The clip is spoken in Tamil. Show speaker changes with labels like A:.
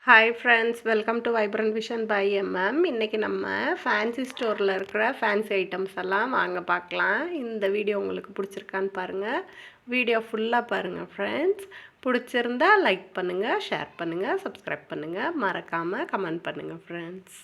A: Hi friends, welcome to Vibrant Vision by MM. இன்றைக்கி நம்ம ஃபேன்சி ஸ்டோரில் இருக்கிற ஃபேன்சி ஐட்டம்ஸ் எல்லாம் வாங்க பார்க்கலாம். இந்த வீடியோ உங்களுக்கு பிடிச்சிருக்கான்னு பாருங்கள். வீடியோ ஃபுல்லாக பாருங்கள் ஃப்ரெண்ட்ஸ். பிடிச்சிருந்தா லைக் பண்ணுங்கள், ஷேர் பண்ணுங்கள், சப்ஸ்கிரைப் பண்ணுங்கள், மறக்காமல் கமெண்ட் பண்ணுங்கள் ஃப்ரெண்ட்ஸ்.